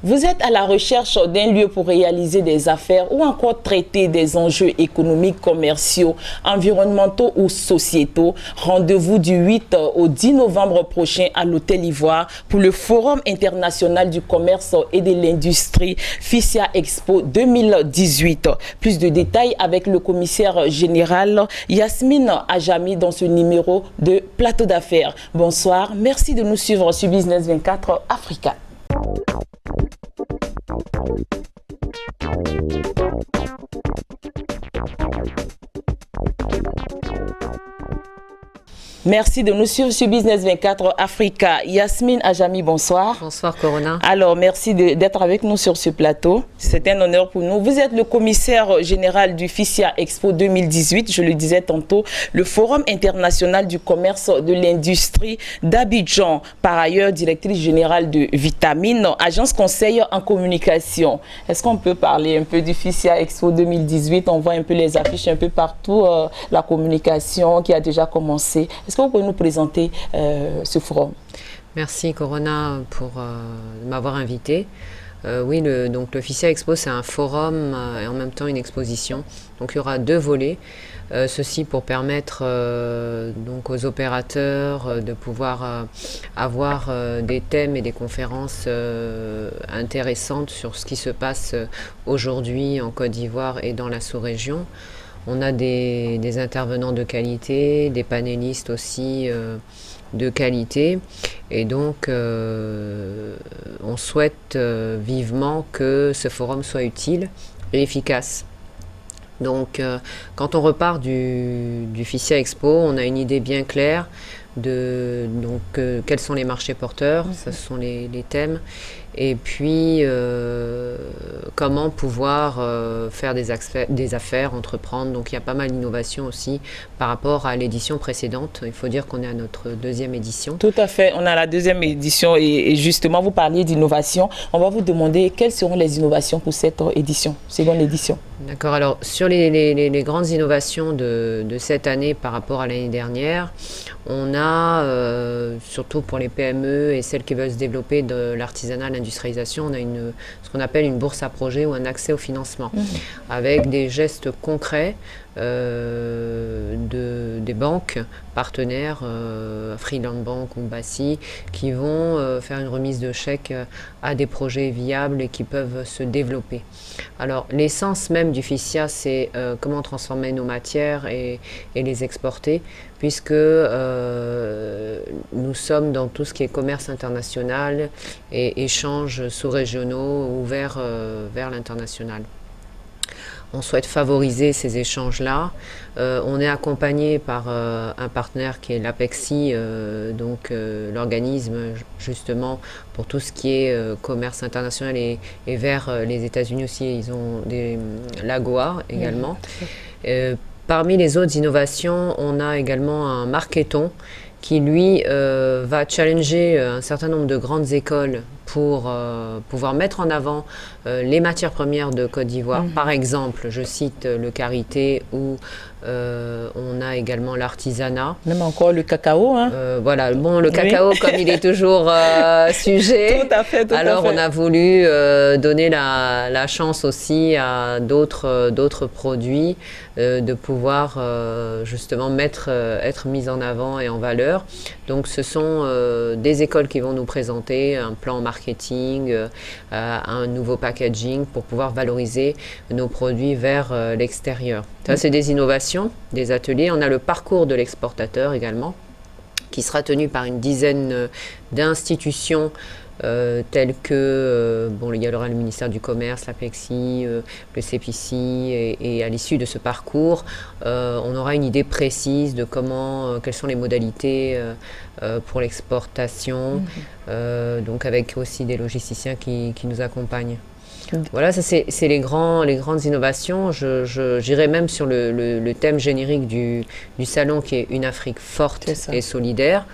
Vous êtes à la recherche d'un lieu pour réaliser des affaires ou encore traiter des enjeux économiques, commerciaux, environnementaux ou sociétaux. Rendez-vous du 8 au 10 novembre prochain à l'Hôtel Ivoire pour le Forum international du commerce et de l'industrie FICIA Expo 2018. Plus de détails avec le commissaire général Yasmine Ajami dans ce numéro de Plateau d'affaires. Bonsoir, merci de nous suivre sur Business 24 Africa. Merci de nous suivre sur Business 24 Africa. Yasmine Ajami, bonsoir. Bonsoir Corona. Alors, merci d'être avec nous sur ce plateau. C'est un honneur pour nous. Vous êtes le commissaire général du FICIA Expo 2018, je le disais tantôt, le Forum international du commerce de l'industrie d'Abidjan. Par ailleurs, directrice générale de Vitamine, agence conseil en communication. Est-ce qu'on peut parler un peu du FICIA Expo 2018? On voit un peu les affiches un peu partout, la communication qui a déjà commencé. Est-ce que vous pouvez nous présenter ce forum? Merci Corona pour m'avoir invité. Oui, donc le FICIA Expo, c'est un forum et en même temps une exposition. Donc il y aura deux volets. Ceci pour permettre donc aux opérateurs de pouvoir avoir des thèmes et des conférences intéressantes sur ce qui se passe aujourd'hui en Côte d'Ivoire et dans la sous-région. On a des intervenants de qualité, des panélistes aussi de qualité. Et donc, on souhaite vivement que ce forum soit utile et efficace. Donc, quand on repart du FICIA Expo, on a une idée bien claire de quels sont les marchés porteurs, ce sont les thèmes, et puis comment pouvoir faire des affaires, entreprendre. Donc il y a pas mal d'innovations aussi par rapport à l'édition précédente. Il faut dire qu'on est à notre deuxième édition. Tout à fait, on a la deuxième édition et justement vous parliez d'innovation. On va vous demander quelles seront les innovations pour cette édition, seconde édition. D'accord, alors sur les grandes innovations de cette année par rapport à l'année dernière, on a, surtout pour les PME et celles qui veulent se développer de l'artisanat, l'industrialisation, on a ce qu'on appelle une bourse à projet ou un accès au financement, avec des gestes concrets des banques partenaires, Freeland Bank ou Bassi, qui vont faire une remise de chèques à des projets viables et qui peuvent se développer. Alors l'essence même du FICIA, c'est comment transformer nos matières et les exporter, puisque nous sommes dans tout ce qui est commerce international et échanges sous-régionaux ouverts vers l'international. On souhaite favoriser ces échanges-là. On est accompagné par un partenaire qui est l'APEXI, l'organisme justement pour tout ce qui est commerce international et vers les États-Unis aussi. Ils ont l'AGOA également. Parmi les autres innovations, on a également un marketon qui lui va challenger un certain nombre de grandes écoles pour pouvoir mettre en avant les matières premières de Côte d'Ivoire. Par exemple, je cite le karité ou on a également l'artisanat. Même encore le cacao. Hein. Voilà, bon, le cacao, comme il est toujours sujet. Tout à fait, alors, on a voulu donner la chance aussi à d'autres produits de pouvoir justement être mis en avant et en valeur. Donc, ce sont des écoles qui vont nous présenter un plan marketing, un nouveau packaging pour pouvoir valoriser nos produits vers l'extérieur. Ça, c'est des innovations, des ateliers. On a le parcours de l'exportateur également, qui sera tenu par une dizaine d'institutions telles que, il y aura le ministère du Commerce, l'APEXI, le CPC, et à l'issue de ce parcours, on aura une idée précise de quelles sont les modalités pour l'exportation, donc avec aussi des logisticiens qui nous accompagnent. Voilà, ça c'est les grandes innovations. J'irai même sur le thème générique du salon qui est une Afrique forte et solidaire.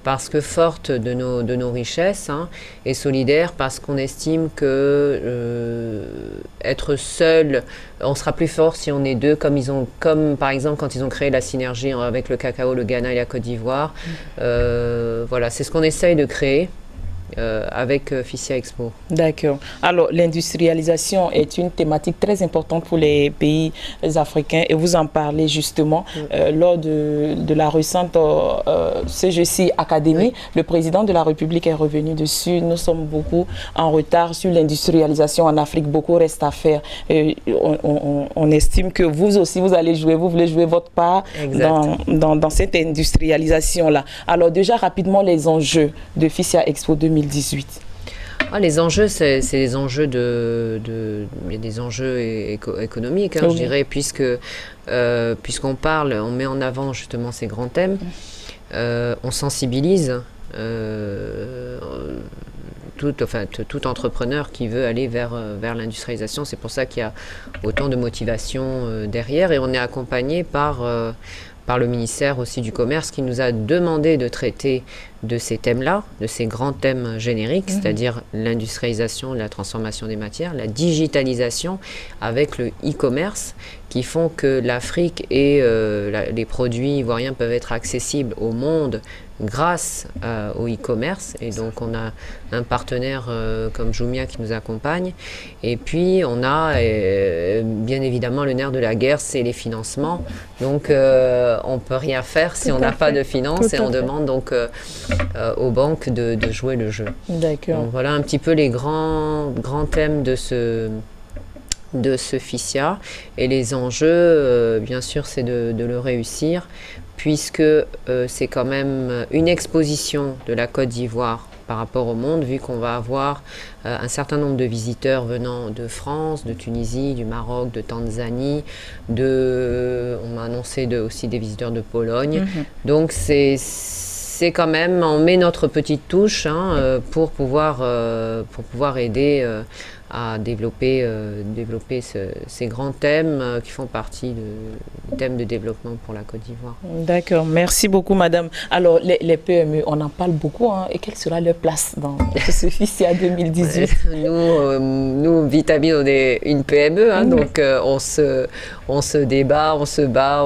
Parce que forte de nos richesses, et solidaire parce qu'on estime que être seul, on sera plus fort si on est deux, comme par exemple quand ils ont créé la synergie avec le cacao, le Ghana et la Côte d'Ivoire. Voilà, c'est ce qu'on essaye de créer. avec FICIA Expo. D'accord. Alors, l'industrialisation est une thématique très importante pour les pays africains et vous en parlez justement lors de la récente CGC Académie. Le président de la République est revenu dessus. Nous sommes beaucoup en retard sur l'industrialisation en Afrique. Beaucoup reste à faire. Et on estime que vous aussi, vous allez jouer, vous voulez jouer votre part dans cette industrialisation-là. Alors déjà, rapidement, les enjeux de FICIA Expo 2018. Les enjeux, c'est les enjeux il y a des enjeux économiques, je dirais, puisqu'on parle, on met en avant justement ces grands thèmes, on sensibilise tout entrepreneur qui veut aller vers l'industrialisation. C'est pour ça qu'il y a autant de motivation derrière, et on est accompagné par le ministère aussi du Commerce qui nous a demandé de traiter de ces thèmes-là, de ces grands thèmes génériques, c'est-à-dire l'industrialisation, la transformation des matières, la digitalisation avec le e-commerce, qui font que l'Afrique et les produits ivoiriens peuvent être accessibles au monde grâce au e-commerce. Et donc on a un partenaire comme Jumia qui nous accompagne. Et puis on a bien évidemment le nerf de la guerre, c'est les financements. Donc on ne peut rien faire si on n'a pas de finances, et on demande donc aux banques de jouer le jeu. D'accord. Donc voilà un petit peu les grands thèmes de ce FICIA, et les enjeux, bien sûr, c'est de le réussir, puisque c'est quand même une exposition de la Côte d'Ivoire par rapport au monde, vu qu'on va avoir un certain nombre de visiteurs venant de France, de Tunisie, du Maroc, de Tanzanie, on m'a annoncé aussi des visiteurs de Pologne. Donc c'est quand même, on met notre petite touche pour pouvoir aider à développer ces grands thèmes qui font partie des thèmes de développement pour la Côte d'Ivoire. D'accord, merci beaucoup madame. Alors les PME, on en parle beaucoup, et quelle sera leur place dans ce FICIA 2018? Nous, Vitamine, on est une PME, donc on se débat, on se bat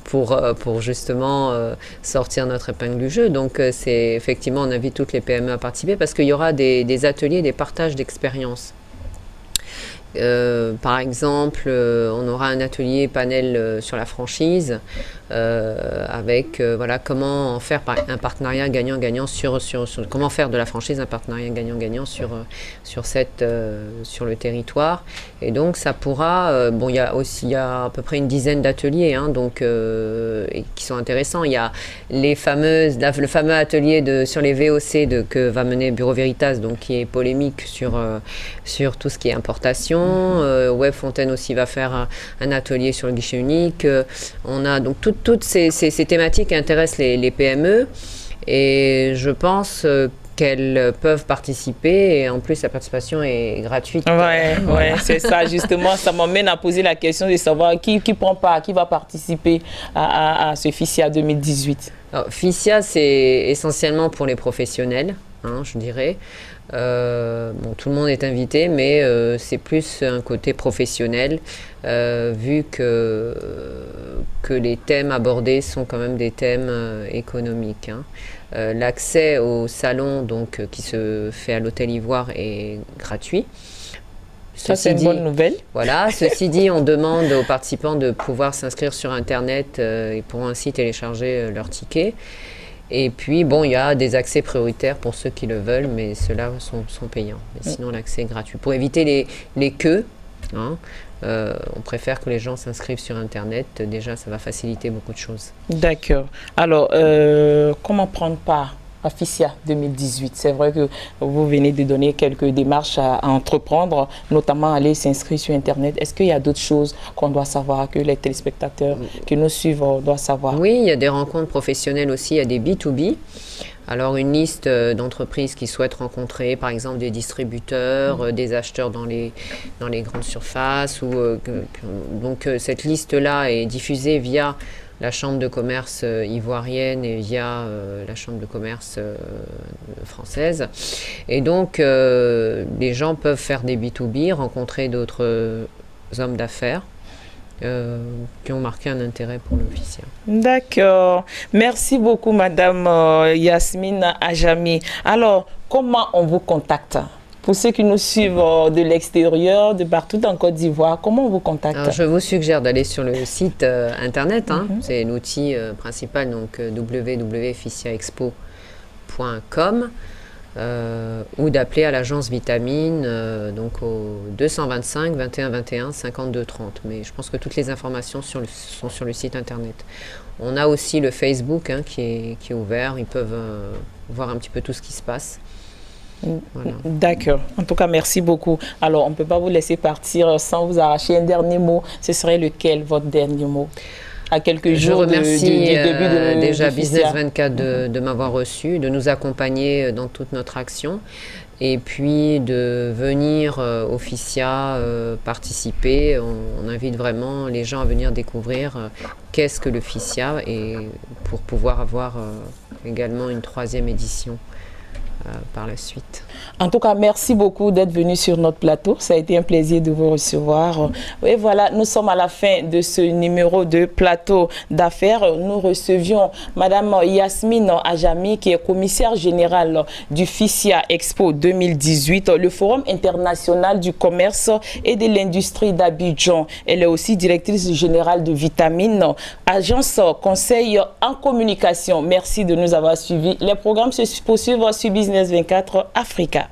pour justement sortir notre épingle du jeu. Donc c'est effectivement, on invite toutes les PME à participer, parce qu'il y aura des ateliers, des partages d'expériences. Par exemple, on aura un atelier panel sur la franchise avec comment faire un partenariat gagnant-gagnant sur comment faire de la franchise un partenariat gagnant-gagnant sur le territoire. Et donc ça pourra, il y a à peu près une dizaine d'ateliers qui sont intéressants. Il y a le fameux atelier sur les VOC que va mener Bureau Veritas, donc qui est polémique sur tout ce qui est importation. Web Fontaine aussi va faire un atelier sur le guichet unique. On a donc toutes ces thématiques intéressent les PME, et je pense qu'elles peuvent participer, et en plus la participation est gratuite. Ouais, c'est ça justement, ça m'amène à poser la question de savoir qui prend part, qui va participer à ce FICIA 2018. Alors, FICIA, c'est essentiellement pour les professionnels, je dirais. Tout le monde est invité, mais c'est plus un côté professionnel, vu que les thèmes abordés sont quand même des thèmes économiques. L'accès au salon qui se fait à l'Hôtel Ivoire est gratuit. Ça, c'est une bonne nouvelle. Voilà, ceci dit, on demande aux participants de pouvoir s'inscrire sur Internet, et pourront ainsi télécharger leur ticket. Et puis, il y a des accès prioritaires pour ceux qui le veulent, mais ceux-là sont payants. Mais sinon, l'accès est gratuit. Pour éviter les queues, on préfère que les gens s'inscrivent sur Internet. Déjà, ça va faciliter beaucoup de choses. D'accord. Alors, comment prendre part à FICIA 2018? C'est vrai que vous venez de donner quelques démarches à entreprendre, notamment aller s'inscrire sur Internet. Est-ce qu'il y a d'autres choses qu'on doit savoir, que les téléspectateurs qui nous suivent doivent savoir? Oui, il y a des rencontres professionnelles aussi, il y a des B2B. Alors une liste d'entreprises qui souhaitent rencontrer par exemple des distributeurs, des acheteurs dans les grandes surfaces. Donc cette liste-là est diffusée via la chambre de commerce ivoirienne et via la chambre de commerce française. Et donc les gens peuvent faire des B2B, rencontrer d'autres hommes d'affaires. qui ont marqué un intérêt pour le FICIA. D'accord. Merci beaucoup, Madame Yasmine Ajami. Alors, comment on vous contacte? Pour ceux qui nous suivent de l'extérieur, de partout en Côte d'Ivoire, comment on vous contacte? Alors, je vous suggère d'aller sur le site internet, c'est l'outil principal, donc www.ficiaexpo.com, ou d'appeler à l'agence Vitamine, donc au 225 21 21 52 30. Mais je pense que toutes les informations sont sur le site internet. On a aussi le Facebook qui est ouvert, ils peuvent voir un petit peu tout ce qui se passe. Voilà. D'accord. En tout cas, merci beaucoup. Alors, on ne peut pas vous laisser partir sans vous arracher un dernier mot. Ce serait lequel, votre dernier mot? À quelques jours du début de déjà Business 24 de m'avoir reçu, de nous accompagner dans toute notre action et puis de venir au FICIA participer. On invite vraiment les gens à venir découvrir qu'est-ce que le FICIA et pour pouvoir avoir également une 3e édition par la suite. En tout cas, merci beaucoup d'être venu sur notre plateau. Ça a été un plaisir de vous recevoir. Et voilà, nous sommes à la fin de ce numéro de plateau d'affaires. Nous recevions Madame Yasmine Ajami, qui est commissaire générale du FICIA Expo 2018, le Forum international du commerce et de l'industrie d'Abidjan. Elle est aussi directrice générale de Vitamine, agence conseil en communication. Merci de nous avoir suivis. Les programmes se poursuivent sur Business 24 Africa.